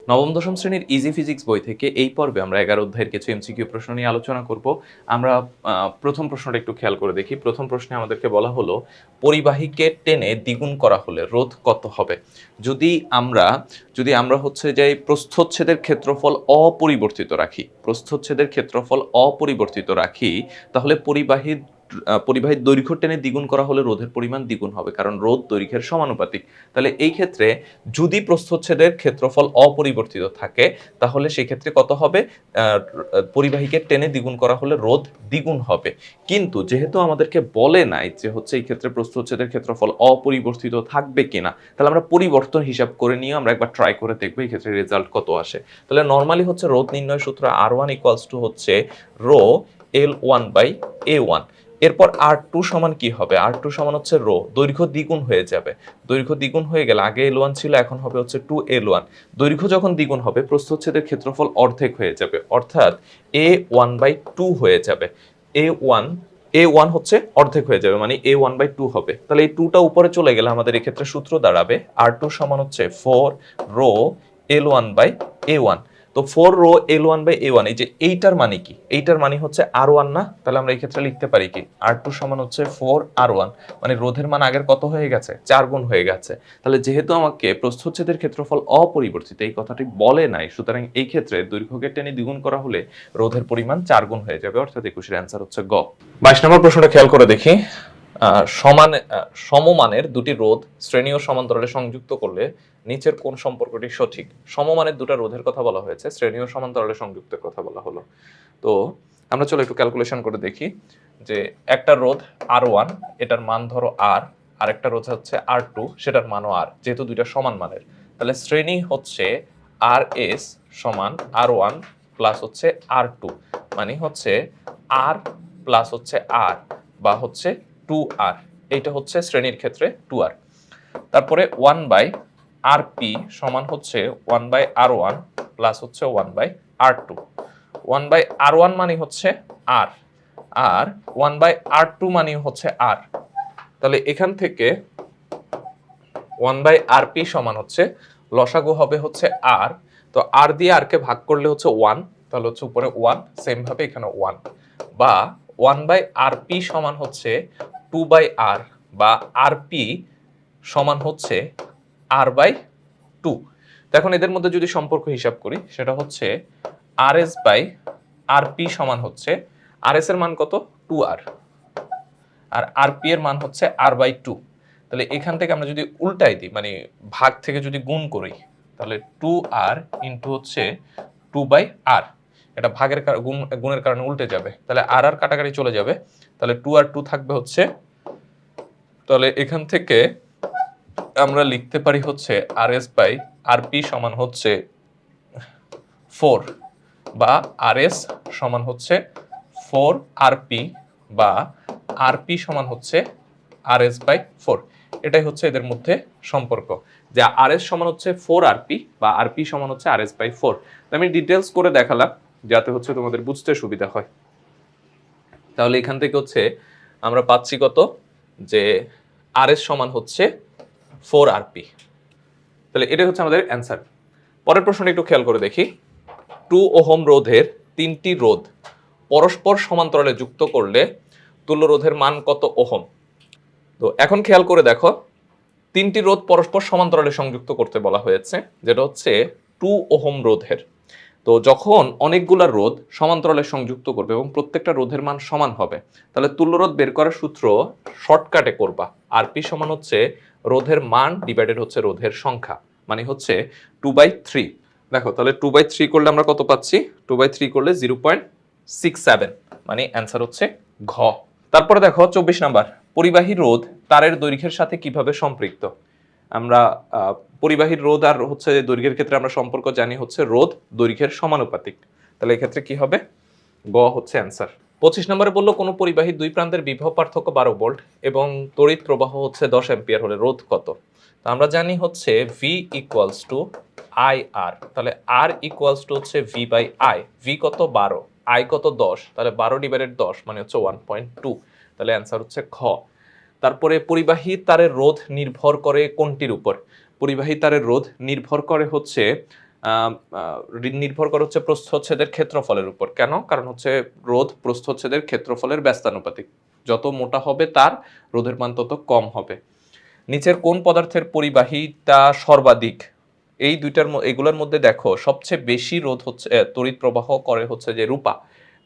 নবম দশম শ্রেণীর ইজি ফিজিক্স বই থেকে এই পর্বে আমরা 11 অধ্যায়ের কিছু এমসিকিউ প্রশ্ন নিয়ে আলোচনা করব। আমরা প্রথম প্রশ্নটা একটু খেয়াল করে দেখি। প্রথম প্রশ্নে আমাদেরকে বলা হলো পরিবাহীকে টেনে দ্বিগুণ করা হলে রোধ কত হবে? যদি আমরা হচ্ছে যে প্রস্থচ্ছেদের ক্ষেত্রফল অপরিবর্তিত রাখি, তাহলে পরিবাহীর দৈর্ঘ্য টেনে দ্বিগুণ করা হলে রোধের পরিমাণ দ্বিগুণ হবে, কারণ রোধ দৈর্ঘ্যের সমানুপাতিক। তাহলে এই ক্ষেত্রে যদি প্রস্থচ্ছেদের ক্ষেত্রফল অপরিবর্তিত থাকে, তাহলে সেই ক্ষেত্রে কত হবে? পরিবাহীকে টেনে দ্বিগুণ করা হলে রোধ দ্বিগুণ হবে। কিন্তু যেহেতু আমাদেরকে বলে নাই যে হচ্ছে এই ক্ষেত্রে প্রস্থচ্ছেদের ক্ষেত্রফল অপরিবর্তিত থাকবে কিনা, তাহলে আমরা পরিবর্তন হিসাব করে নিয়ে আমরা একবার ট্রাই করে দেখবো এই ক্ষেত্রে রেজাল্ট কত আসে। তাহলে নর্মালি হচ্ছে রোধ নির্ণয় সূত্র R1 ইকুয়ালস টু হচ্ছে রো L1 বাই A1। এরপর R2 সমান কি হবে? R2 সমান হচ্ছে রো, দৈর্ঘ্য দ্বিগুণ হয়ে যাবে। দৈর্ঘ্য দ্বিগুণ হয়ে গেলে আগে L1 ছিল, এখন হবে হচ্ছে 2L1। দৈর্ঘ্য যখন দ্বিগুণ হবে প্রস্থচ্ছেদের ক্ষেত্রফল অর্ধেক হয়ে যাবে, অর্থাৎ A1/2 হয়ে যাবে। A1 হচ্ছে অর্ধেক হয়ে যাবে, মানে A1/2 হবে। তাহলে এই 2টা উপরে চলে গেলে আমাদের এক্ষেত্রে সূত্র দাঁড়াবে R2 সমান হচ্ছে 4 রো L1/A1। তো 4 রো L1/A1, এই যে এইটার মানে কি? এইটার মানে হচ্ছে R1 না? তাহলে আমরা এই ক্ষেত্রে লিখতে পারি কি? R2 সমান হচ্ছে 4R1, মানে রোধের মান আগের কত হয়ে গেছে? 4 গুণ হয়ে গেছে। তাহলে যেহেতু আমাকে প্রস্থচ্ছেদের ক্ষেত্রফল অপরিবর্তিত এই কথাটি বলে নাই, সুতরাং এই ক্ষেত্রে দৈর্ঘ্যকে টেনে দ্বিগুণ করা হলে রোধের পরিমাণ 4 গুণ হয়ে যাবে, অর্থাৎ 21 এর অ্যান্সার হচ্ছে গ। 22 নম্বর প্রশ্নটা খেয়াল করে দেখি। সমমানের দুটি রোধ শ্রেণী ও সমান্তরালে সংযুক্ত করলে নিচের কোন সম্পর্কটি সঠিক? সমমানের দুটো রোধের কথা বলা হয়েছে, শ্রেণী ও সমান্তরালে সংযুক্তের কথা বলা হলো। তো আমরা চলো একটু ক্যালকুলেশন করে দেখি যে একটা রোধ R1, এটার মান ধরো R, আর একটা রোধ হচ্ছে R2, সেটার মানও R। যেহেতু দুইটা সমান মানের, তাহলে শ্রেণী হচ্ছে RS সমান R1 প্লাস হচ্ছে R2, মানে হচ্ছে R প্লাস হচ্ছে R বা হচ্ছে 2R। এইটা হচ্ছে শ্রেণীর ক্ষেত্রে 2R। তারপরে 1/RP সমান হচ্ছে 1/R1 প্লাস হচ্ছে 1/R2। 1/R1 মানে হচ্ছে R, আর 1/R2 মানে হচ্ছে R। তাহলে এখান থেকে 1/RP সমান হচ্ছে লসাগু হবে হচ্ছে R। তো R দিয়ে R কে ভাগ করলে হচ্ছে 1, তাহলে হচ্ছে উপরে 1, সেম ভাবে এখানে 1, বা 1/RP সমান হচ্ছে 2/R, বা RP সমান হচ্ছে R/2। এখন এদের মধ্যে যদি সম্পর্ক হিসাব করি, সেটা হচ্ছে RS/RP সমান হচ্ছে, RS এর মান কত? 2R, আর RP এর মান হচ্ছে R/2। তাহলে এখান থেকে আমরা যদি উল্টাই দিই, মানে ভাগ থেকে যদি গুণ করি, তাহলে 2R ইন্টু হচ্ছে 2/R, এটা ভাগের গুণের কারণে উল্টে যাবে, তাহলে আর আর কাটাকাটি চলে যাবে, তাহলে 2R2 থাকবে হচ্ছে। তাহলে এখান থেকে আমরা লিখতে পারি হচ্ছে RS/RP সমান হচ্ছে 4, বা RS সমান হচ্ছে 4RP, বা RP সমান হচ্ছে RS/4। এটাই হচ্ছে এদের মধ্যে সম্পর্ক, যে RS সমান হচ্ছে 4RP বা RP সমান হচ্ছে RS/4। আমি ডিটেলস করে দেখালাম যাতে হচ্ছে তোমাদের বুঝতে সুবিধা হয়। তাহলে এখান থেকে হচ্ছে আমরা পাচ্ছি কত, যে RS সমান হচ্ছে 4RP। তাহলে এটাই হচ্ছে আমাদের অ্যান্সার। পরের প্রশ্নটা একটু খেয়াল করে দেখি। 2 ওহম রোধের 3টি রোধ পরস্পর সমান্তরালে যুক্ত করলে তুল্য রোধের মান কত ওহম? তো এখন খেয়াল করে দেখো, 3টি রোধ পরস্পর সমান্তরালে সংযুক্ত করতে বলা হয়েছে, যেটা হচ্ছে 2 ওহম রোধের। তো যখন অনেকগুলা রোধ সমান্তরালে সংযুক্ত করবে এবং প্রত্যেকটা রোধের মান সমান হবে, তাহলে তুল্য রোধ বের করার সূত্র শর্টকাটে করবা। আরপি সমান হচ্ছে রোধের মান ডিভাইডেড হচ্ছে রোধের সংখ্যা, মানে হচ্ছে 2/3। দেখো তাহলে 2/3 করলে আমরা কত পাচ্ছি? 2/3 করলে 0.67, মানে অ্যান্সার হচ্ছে ঘ। তারপরে দেখো 24 নাম্বার, পরিবাহী রোধ তারের দৈর্ঘ্যের সাথে কিভাবে সম্পৃক্ত? আমরা পরিবাহীর রোধ আর হচ্ছে দৈর্ঘ্যের ক্ষেত্রে আমরা সম্পর্ক জানি হচ্ছে রোধ দৈর্ঘ্যের সমানুপাতিক। তাহলে এই ক্ষেত্রে কি হবে? গ হচ্ছে অ্যান্সার। 25 নম্বরে বললো কোনো পরিবাহীর দুই প্রান্তের বিভব পার্থক্য 12 ভোল্ট এবং তড়িৎ প্রবাহ হচ্ছে 10 অ্যাম্পিয়ার হলে রোধ কত? তো আমরা জানি হচ্ছে V ইকুয়ালস টু IR। তাহলে R ইকুয়ালস টু হচ্ছে V/I। V কত? 12, I কত? 10, তাহলে 12 ডিভাইডেড 10 মানে হচ্ছে 1.2। তাহলে অ্যান্সার হচ্ছে খ। তারপরে পরিবাহী তারের রোধ নির্ভর করে কোনটির উপর? পরিবাহী তারের রোধ নির্ভর করে হচ্ছে নির্ভর করে হচ্ছে প্রস্থচ্ছেদের ক্ষেত্রফলের উপর। কেন? কারণ হচ্ছে রোধ প্রস্থচ্ছেদের ক্ষেত্রফলের ব্যস্তানুপাতিক। যত মোটা হবে তার রোধের মান তত কম হবে। নিচের কোন পদার্থের পরিবাহিতা সর্বাধিক? এই দুইটার এগুলোর মধ্যে দেখো সবচেয়ে বেশি রোধ হচ্ছে তড়িৎ প্রবাহ করে হচ্ছে যে রূপা,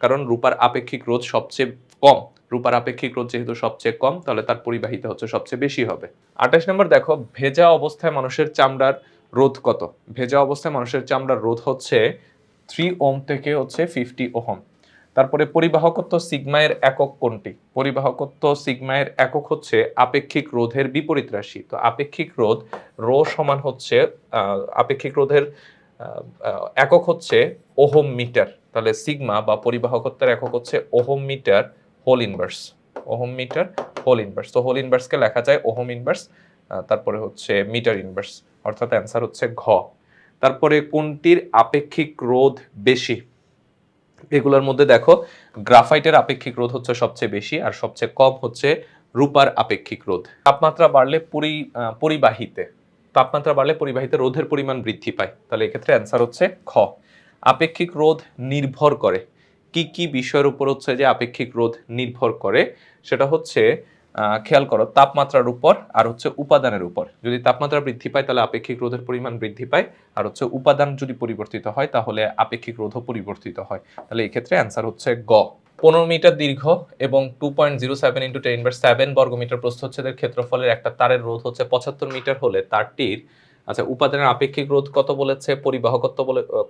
কারণ রূপার আপেক্ষিক রোধ সবচেয়ে কম। রূপার আপেক্ষিক রোধ যেহেতু সবচেয়ে কম, তাহলে তার পরিবাহিতা হচ্ছে সবচেয়ে বেশি হবে। 28 নম্বর দেখো, ভেজা অবস্থায় মানুষের চামড়ার রোধ কত? ভেজা অবস্থায় মানুষের চামড়ার রোধ হচ্ছে 3 ওহম থেকে হচ্ছে 50 ওহম। তারপরে পরিবাহকত্ব সিগমায়ের একক কোনটি? পরিবাহকত্ব সিগমায়ের একক হচ্ছে আপেক্ষিক রোধের বিপরীত রাশি। তো আপেক্ষিক রোধ রো সমান হচ্ছে আপেক্ষিক রোধের একক হচ্ছে ওহম মিটার। তাহলে সিগমা বা পরিবাহকত্বের একক হচ্ছে ohm meter whole inverse. Ohm meter whole inverse. তো হোল ইনভার্সকে লেখা যায় ওহম ইনভার্স, তারপরে হচ্ছে মিটার ইনভার্স, অর্থাৎ অ্যান্সার হচ্ছে ঘ। তারপরে কোনটির আপেক্ষিক রোধ বেশি? এগুলোর মধ্যে দেখো গ্রাফাইটের আপেক্ষিক রোধ হচ্ছে সবচেয়ে বেশি, আর সবচেয়ে কম হচ্ছে রূপার আপেক্ষিক রোধ। তাপমাত্রা বাড়লে পরিবাহিতে রোধের পরিমাণ বৃদ্ধি পায়। তাহলে এক্ষেত্রে অ্যান্সার হচ্ছে খ। আপেক্ষিক রোধ নির্ভর করে কি কি বিষয়ের উপর হচ্ছে যে আপেক্ষিক রোধ নির্ভর করে? সেটা হচ্ছে খেয়াল করো, তাপমাত্রার উপর আর হচ্ছে উপাদানের উপর। যদি তাপমাত্রা বৃদ্ধি পায় তাহলে আপেক্ষিক রোধের পরিমাণ বৃদ্ধি পায়, আর হচ্ছে উপাদান যদি পরিবর্তিত হয় তাহলে আপেক্ষিক রোধও পরিবর্তিত হয়। তাহলে এই ক্ষেত্রে অ্যান্সার হচ্ছে গ। 15 মিটার দীর্ঘ এবং 2.07 × 10⁻⁷ বর্গমিটার প্রস্থচ্ছেদের ক্ষেত্রফলের একটা তারের রোধ হচ্ছে 75 মিটার হলে তারটির উপাদানের আপেক্ষিক রোধ কত বলেছে, পরিবাহকত্ব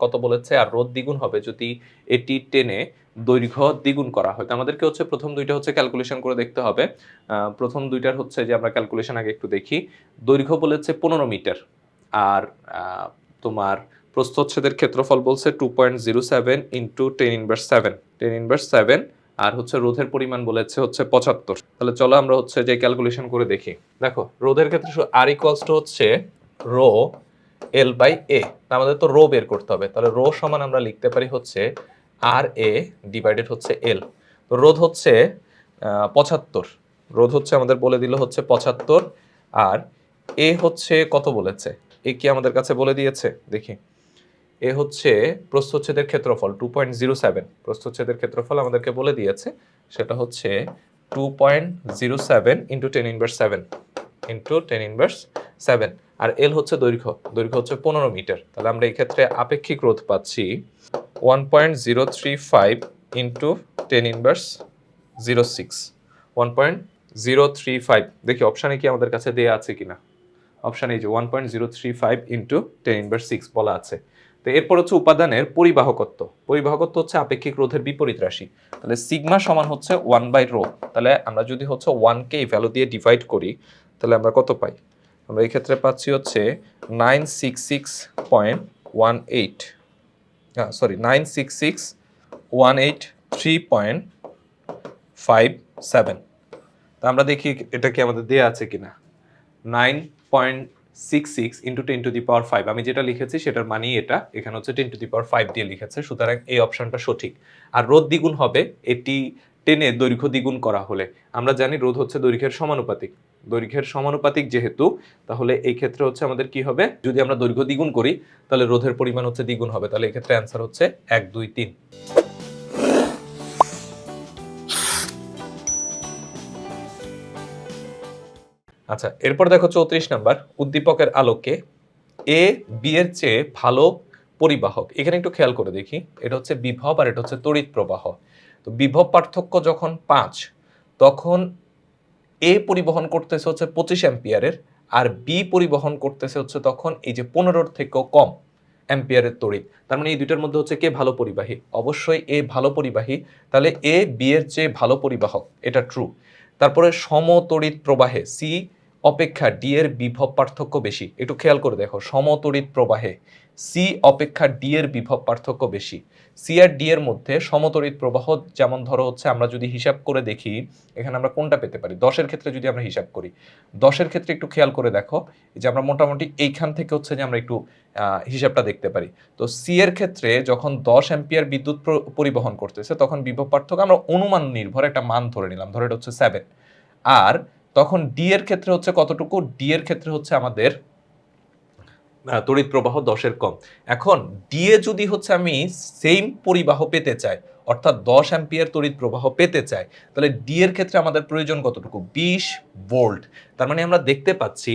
কত বলেছে, আর রোধ দ্বিগুণ হবে যদি এটি টেনে দৈর্ঘ্য দ্বিগুণ করা হয়। তো আমাদেরকে হচ্ছে প্রথম দুইটা হচ্ছে ক্যালকুলেশন করে দেখতে হবে। প্রথম দুইটার হচ্ছে যে আমরা ক্যালকুলেশন আগে একটু দেখি। দৈর্ঘ্য বলেছে 15 মিটার, আর তোমার প্রস্থচ্ছেদের ক্ষেত্রফল বলছে 2.07 × 10⁻⁷, আর হচ্ছে রোধের পরিমাণ বলেছে হচ্ছে 75। তাহলে চলো আমরা হচ্ছে যে ক্যালকুলেশন করে দেখি। দেখো রোধের ক্ষেত্রে আর ইকুয়ালস টু হচ্ছে রো এল বাই এ। আমাদের তো রো বের করতে হবে, তাহলে রো সমান আমরা লিখতে পারি হচ্ছে আর এ ডিভাইডেড হচ্ছে এল। তো রোধ হচ্ছে 75, রোধ হচ্ছে আমাদের বলে দিল হচ্ছে 75, আর এ হচ্ছে কত বলেছে? এ কি আমাদের কাছে বলে দিয়েছে? দেখি, এ হচ্ছে প্রস্থচ্ছেদের ক্ষেত্রফল 2.07। প্রস্থচ্ছেদের ক্ষেত্রফল আমাদেরকে বলে দিয়েছে, সেটা হচ্ছে 2.07 × 10⁻⁷ আর এল হচ্ছে দৈর্ঘ্য। দৈর্ঘ্য হচ্ছে 15 মিটার। তাহলে আমরা এই ক্ষেত্রে আপেক্ষিক রোধ পাচ্ছি 1.035 × 10⁻�06। 1.035। দেখি অপশানে কি আমাদের কাছে দেয়া আছে কিনা। অপশান এই যে 1.035 × 10⁻⁶ বলা আছে। তো এরপর হচ্ছে উপাদানের পরিবাহকত্ব। পরিবাহকত্ব হচ্ছে আপেক্ষিক রোধের বিপরীত রাশি। তাহলে সিগমা সমান হচ্ছে 1/ρ। তাহলে আমরা যদি হচ্ছে 1 কে এই ভ্যালু দিয়ে ডিভাইড করি তাহলে আমরা কত পাই? আমরা এই ক্ষেত্রে পাচ্ছি হচ্ছে 966.183.57। তা আমরা দেখি এটা কি আমাদের দেয়া আছে কিনা। 9.66 × 10⁵। আমি যেটা লিখেছি সেটার মানেই এটা, এখানে হচ্ছে 10⁵ দিয়ে লিখেছে, সুতরাং এই অপশনটা সঠিক। আর রোধ দ্বিগুণ হবে এটি টেনে দৈর্ঘ্য দ্বিগুণ করা হলে। আমরা জানি রোধ হচ্ছে দৈর্ঘ্যের সমানুপাতিক। দৈর্ঘ্যের সমানুপাতিক যেহেতু, তাহলে এই ক্ষেত্রে হচ্ছে আমাদের কি হবে, যদি আমরা দৈর্ঘ্য দ্বিগুণ করি তাহলে রোধের পরিমাণ হচ্ছে দ্বিগুণ হবে। তাহলে এই ক্ষেত্রে অ্যান্সার হচ্ছে 1, 2, 3। আচ্ছা, এরপর দেখো 34 নাম্বার, উদ্দীপকের আলোকে এ বি এর চেয়ে ভালো পরিবাহক। এখানে একটু খেয়াল করে দেখি, এটা হচ্ছে বিভব আর এটা হচ্ছে তড়িৎ প্রবাহ। তো বিভব পার্থক্য যখন 5, তখন এ পরিবহন করতেছে হচ্ছে 25 অ্যাম্পিয়ারের, আর বি পরিবহন করতেছে হচ্ছে তখন এই যে 15 থেকেও কম অ্যাম্পিয়ারের তড়িৎ। তার মানে এই দুইটার মধ্যে হচ্ছে কে ভালো পরিবাহী? অবশ্যই এ ভালো পরিবাহী। তাহলে এ বি এর চেয়ে ভালো পরিবাহক, এটা ট্রু। তারপরে সমতড়িৎ প্রবাহে সি অপেক্ষা ডি এর বিভব পার্থক্য বেশি। একটু খেয়াল করে দেখো, সমতড়িৎ প্রবাহে সি অপেক্ষা ডি এর বিভব পার্থক্য বেশি। সি আর ডি এর মধ্যে সমতড়িৎ প্রবাহ, যেমন ধরো হচ্ছে আমরা যদি হিসাব করে দেখি এখানে আমরা কোনটা পেতে পারি। 10-এর ক্ষেত্রে যদি আমরা হিসাব করি, 10-এর ক্ষেত্রে একটু খেয়াল করে দেখো যে আমরা মোটামুটি এইখান থেকে হচ্ছে যে আমরা একটু হিসাবটা দেখতে পারি। তো সি এর ক্ষেত্রে যখন 10 অ্যাম্পিয়ার বিদ্যুৎ পরিবহন করতেছে তখন বিভব পার্থক্য আমরা অনুমান নির্ভর একটা মান ধরে নিলাম, ধরে এটা হচ্ছে 7। আর তখন ডি এর ক্ষেত্রে হচ্ছে কতটুকু? ডি এর ক্ষেত্রে হচ্ছে আমাদের তড়িৎ প্রবাহ 10-এর কম। এখন ডি এ যদি হচ্ছে আমি সেম পরিবাহ পেতে চাই, অর্থাৎ 10 অ্যাম্পিয়ার তড়িৎ প্রবাহ পেতে চাই, তাহলে ডি এর ক্ষেত্রে আমাদের প্রয়োজন কতটুকু? 20 ভোল্ট। তার মানে আমরা দেখতে পাচ্ছি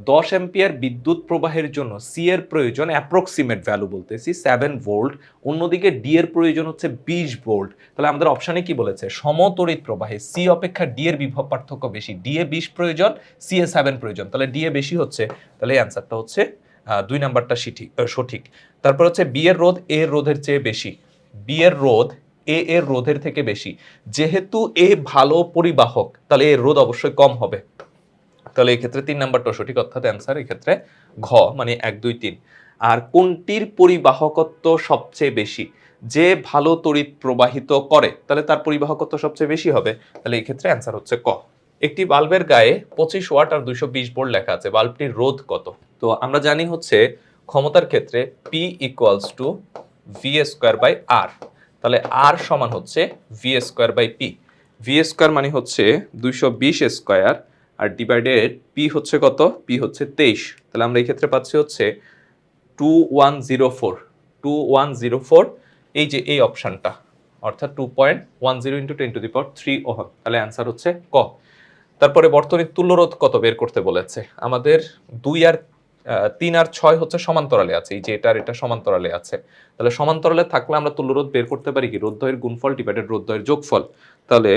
10 অ্যাম্পিয়ার বিদ্যুৎ প্রবাহের জন্য সি এর প্রয়োজন অ্যাপ্রক্সিমেট ভ্যালু বলতেছি 7 ভোল্ট, অন্যদিকে ডি এর প্রয়োজন হচ্ছে 20 ভোল্ট। তাহলে আমাদের অপশনে কি বলেছে? সমতড়িৎ প্রবাহে সি অপেক্ষা ডি এর বিভব পার্থক্য বেশি, ডি এ 20 প্রয়োজন, সি এ 7 প্রয়োজন, তাহলে ডি এ বেশি হচ্ছে, তাহলে এই অ্যান্সারটা হচ্ছে 2 নাম্বারটা সঠিক। তারপর হচ্ছে বি এর রোধ এ এর রোধের চেয়ে বেশি, বি এর রোধ এ এর রোধের থেকে বেশি, যেহেতু এ ভালো পরিবাহক তাহলে এর রোধ অবশ্যই কম হবে, তাহলে এই ক্ষেত্রে 3 নাম্বারটা সঠিক, অর্থাৎ অ্যান্সার এই ক্ষেত্রে ঘ, মানে 1 2 3। আর কোনটির পরিবাহকত্ব সবচেয়ে বেশি? যে ভালো তড়িৎ প্রবাহিত করে তাহলে তার পরিবাহকত্ব সবচেয়ে বেশি হবে, তাহলে এই ক্ষেত্রে অ্যান্সার হচ্ছে ক। একটি বাল্বের গায়ে 25 ওয়াট আর 220 ভোল্ট লেখা আছে, বাল্বটির রোধ কত? তো আমরা জানি হচ্ছে ক্ষমতার ক্ষেত্রে P equals to V square by R, তাহলে আর সমান হচ্ছে V square by P. V square মানে হচ্ছে 220 স্কোয়ার আর ডিভাইডেড পি হচ্ছে কত? পি হচ্ছে 23, তাহলে আমরা এই ক্ষেত্রে পাচ্ছি হচ্ছে 2104, 2104, এই যে এই অপশনটা, অর্থাৎ 2.10 ইন্টু 10⁻³ ওহম, তাহলে অ্যান্সার হচ্ছে ক। তারপরে বর্তনীর তুল্যরোধ কত বের করতে বলেছে আমাদের? 2 আর 3 আর 6 হচ্ছে সমান্তরালে আছে, এই যে এটা সমান্তরালে আছে, তাহলে সমান্তরালে থাকলে আমরা তুল্যরোধ বের করতে পারি কি? রোধদ্বয়ের গুণফল ডিভাইডেড রোধদ্বয়ের যোগফল, তাহলে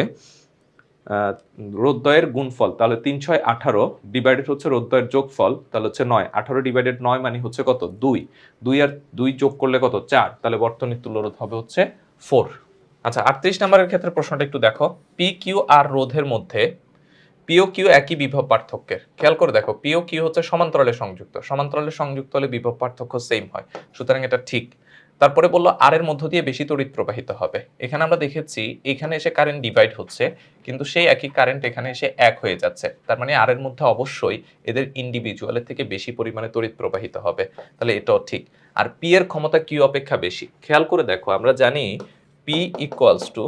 রোধদ্বয়ের গুণফল, তাহলে 3 6 18 ডিভাইডেড হচ্ছে রোধদ্বয়ের যোগফল, তাহলে হচ্ছে 9, 18 ডিভাইডেড 9 মানে হচ্ছে কত? 2, 2 আর 2 যোগ করলে কত? 4, তাহলে বর্তনীর তুল্যরোধ হবে হচ্ছে 4। আচ্ছা 38 নম্বরের ক্ষেত্রে প্রশ্নটা একটু দেখো, পি কিউ আর রোধের মধ্যে পি ও কিউ একই বিভব পার্থক্যের, খেয়াল করে দেখো পি ও কিউ হচ্ছে সমান্তরালে সংযুক্ত, সমান্তরালে সংযুক্ত হলে বিভব পার্থক্য সেম হয়, সুতরাং এটা ঠিক। তারপরে বললো আর এর মধ্য দিয়ে বেশি তড়িৎ প্রবাহিত হবে, এখানে আমরা দেখেছি এখানে এসে কারেন্ট ডিভাইড হচ্ছে কিন্তু সেই একই কারেন্ট এখানে এসে এক হয়ে যাচ্ছে, তার মানে আর এর মধ্যে অবশ্যই এদের ইন্ডিভিজুয়ালের থেকে বেশি পরিমাণে তড়িৎ প্রবাহিত হবে, তাহলে এটাও ঠিক। আর পি এর ক্ষমতা কিউ অপেক্ষা বেশি, খেয়াল করে দেখো আমরা জানি P equals to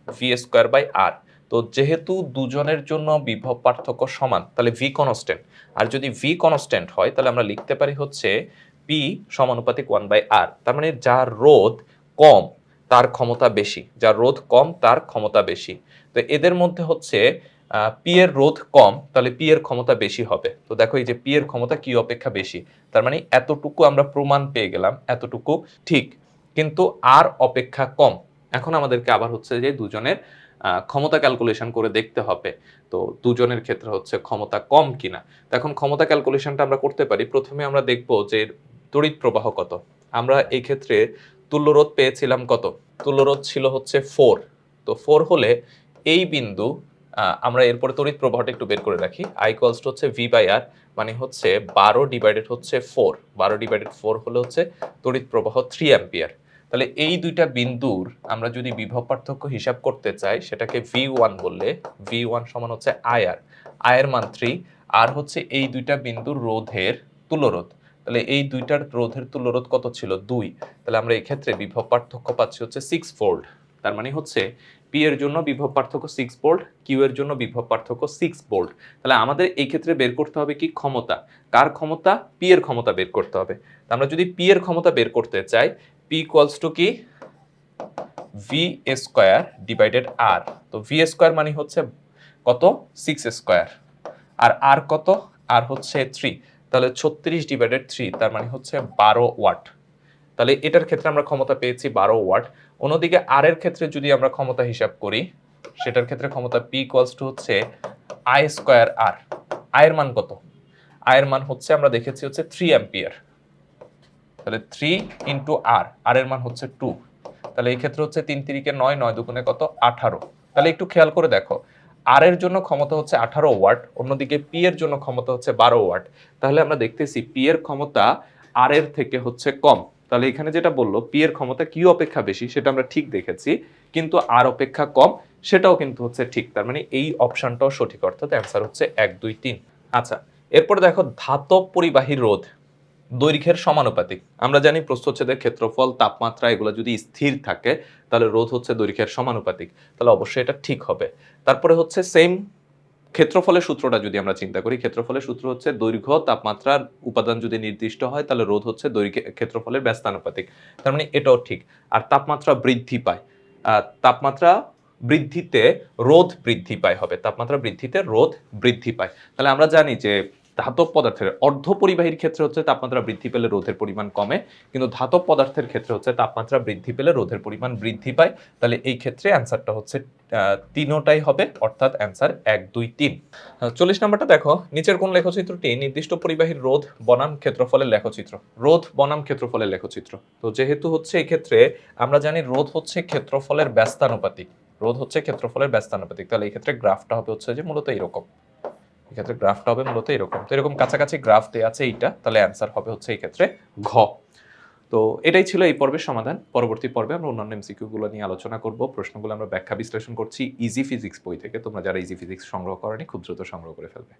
V square by R, তো যেহেতু দুজনের জন্য বিভব পার্থক্য সমান তাহলে ভি কনস্ট্যান্ট, আর যদি ভি কনস্ট্যান্ট হয় তাহলে আমরা লিখতে পারি হচ্ছে পি সমানুপাতিক 1/r, তার মানে যার রোধ কম তার ক্ষমতা বেশি, যার রোধ কম তার ক্ষমতা বেশি, তো এদের মধ্যে হচ্ছে পি এর রোধ কম, তাহলে পি এর ক্ষমতা বেশি হবে, তো দেখো এই যে পি এর ক্ষমতা কিউ অপেক্ষা বেশি, তার মানে এতটুকু আমরা প্রমাণ পেয়ে গেলাম, এতটুকু ঠিক, কিন্তু আর অপেক্ষা কম। এখন আমাদেরকে আবার হচ্ছে যে দুজনের ক্ষমতা ক্যালকুলেশন করে দেখতে হবে, তো দুজনের ক্ষেত্রে হচ্ছে ক্ষমতা কম কিনা। তো এখন ক্ষমতা ক্যালকুলেশনটা আমরা করতে পারি, প্রথমে আমরা দেখব যে তড়িৎ প্রবাহ কত। আমরা এই ক্ষেত্রে তুল্যরোধ পেয়েছিলাম কত? তুল্যরোধ ছিল হচ্ছে 4, তো 4 হলে এই বিন্দু আমরা এরপরে তড়িৎ প্রবাহটা একটু বের করে রাখি, আই ইকুয়ালস টু হচ্ছে ভি বাই আর, মানে হচ্ছে 12 ডিভাইডেড হচ্ছে 4, 12 ডিভাইডেড 4 হলে হচ্ছে তড়িৎ প্রবাহ 3 অ্যাম্পিয়ার। তাহলে এই দুইটা বিন্দুর আমরা যদি বিভব পার্থক্য হিসাব করতে চাই সেটাকে V1 বললে, V1 সমান হচ্ছে আয়ার, আয়ের মান 3, আর হচ্ছে এই দুইটা বিন্দুর রোধের তুল্যরোধ, তাহলে এই দুইটার রোধের তুল্যরোধ কত ছিল? 2, তাহলে আমরা এই ক্ষেত্রে বিভব পার্থক্য পাচ্ছি হচ্ছে 6 ভোল্ট, তার মানে হচ্ছে পি এর জন্য বিভব পার্থক্য 6 ভোল্ট, কিউ এর জন্য বিভব পার্থক্য 6 ভোল্ট, তাহলে আমাদের এই ক্ষেত্রে বের করতে হবে কি? ক্ষমতা। কার ক্ষমতা? পি এর ক্ষমতা বের করতে হবে। আমরা যদি পি এর ক্ষমতা বের করতে চাই, পি ইকুয়ালস টু কি? ভি স্কোয়ার ডিভাইডেড আর, তো ভি স্কোয়ার মানে হচ্ছে কত? 6 স্কোয়ার, আর আর কত? আর হচ্ছে 3, তাহলে 36 ডিভাইডেড 3, তার মানে হচ্ছে 12 ওয়াট, তাহলে এটার ক্ষেত্রে আমরা ক্ষমতা পেয়েছি 12 ওয়াট। অন্যদিকে আর এর ক্ষেত্রে যদি আমরা ক্ষমতা হিসাব করি সেটার ক্ষেত্রে ক্ষমতা পি ইকুয়ালস টু হচ্ছে আই স্কোয়ার আর, আয়ের মান কত? আয়ের মান হচ্ছে আমরা দেখেছি হচ্ছে 3 অ্যাম্পিয়ার, তাহলে 3 ইন্টু আর, আর এর মান হচ্ছে 2, তাহলে এই ক্ষেত্রে হচ্ছে 3 3 কে 9, 9 দুগুণে কত? 18, তাহলে একটু খেয়াল করে দেখো আর এর জন্য ক্ষমতা হচ্ছে 18 ওয়াট, অন্যদিকে পি এর জন্য ক্ষমতা হচ্ছে 12 ওয়াট, তাহলে আমরা দেখতেছি পি এর ক্ষমতা আর এর থেকে হচ্ছে কম, তাহলে এখানে যেটা বললো পি এর ক্ষমতা কিউ অপেক্ষা বেশি সেটা আমরা ঠিক দেখেছি, কিন্তু আর অপেক্ষা কম সেটাও কিন্তু হচ্ছে ঠিক, তার মানে এই অপশনটাও সঠিক, অর্থাৎ অ্যান্সার হচ্ছে 1 2 3। আচ্ছা এরপর দেখো ধাতব পরিবাহী রোধ দৈর্ঘ্যের সমানুপাতিক, আমরা জানি প্রস্থচ্ছেদের ক্ষেত্রফল, তাপমাত্রা এগুলো যদি স্থির থাকে তাহলে রোধ হচ্ছে দৈর্ঘ্যের সমানুপাতিক, তাহলে অবশ্যই এটা ঠিক হবে। তারপরে হচ্ছে সেম ক্ষেত্রফলের সূত্রটা যদি আমরা চিন্তা করি, ক্ষেত্রফলের সূত্র হচ্ছে দৈর্ঘ্য তাপমাত্রার উপাদান যদি নির্দিষ্ট হয় তাহলে রোধ হচ্ছে দৈর্ঘ্য ক্ষেত্রফলের ব্যস্তানুপাতিক। তার মানে এটাও ঠিক। আর তাপমাত্রা বৃদ্ধি পায়, তাপমাত্রা বৃদ্ধিতে রোধ বৃদ্ধি পায় হবে, তাপমাত্রা বৃদ্ধিতে রোধ বৃদ্ধি পায়। তাহলে আমরা জানি যে ধাতব পদার্থের অর্ধপরিবাহীর ক্ষেত্রে হচ্ছে তাপমাত্রা বৃদ্ধি পেলে রোধের পরিমাণ কমে, কিন্তু ধাতব পদার্থের ক্ষেত্রে হচ্ছে তাপমাত্রা বৃদ্ধি পেলে রোধের পরিমাণ বৃদ্ধি পায়। তাহলে এই ক্ষেত্রে অ্যান্সারটা হচ্ছে তিনোটাই হবে, অর্থাৎ অ্যান্সার 1, 2, 3। 40 নম্বরটা দেখো, নিচের কোন লেখচিত্রটি নির্দিষ্ট পরিবাহীর রোধ বনাম ক্ষেত্রফলের লেখচিত্র? রোধ বনাম ক্ষেত্রফলের লেখচিত্র। তো যেহেতু হচ্ছে এই ক্ষেত্রে আমরা জানি রোধ হচ্ছে ক্ষেত্রফলের ব্যস্তানুপাতিক, রোধ হচ্ছে ক্ষেত্রফলের ব্যস্তানুপাতিক, তাহলে এই ক্ষেত্রে গ্রাফটা হবে হচ্ছে যে মূলত এরকম, এক্ষেত্রে গ্রাফটা হবে মূলত এরকম। তো এরকম কাছাকাছি গ্রাফ দেওয়া আছে এইটা, তাহলে অ্যান্সার হবে হচ্ছে এই ক্ষেত্রে ঘ। তো এটাই ছিল এই পর্বের সমাধান। পরবর্তী পর্বে আমরা অন্যান্য এমসিকিউ গুলো নিয়ে আলোচনা করব। প্রশ্নগুলো আমরা ব্যাখ্যা বিশ্লেষণ করছি ইজি ফিজিক্স বই থেকে। তোমরা যারা ইজি ফিজিক্স সংগ্রহ করনি খুব দ্রুত সংগ্রহ করে ফেলবে।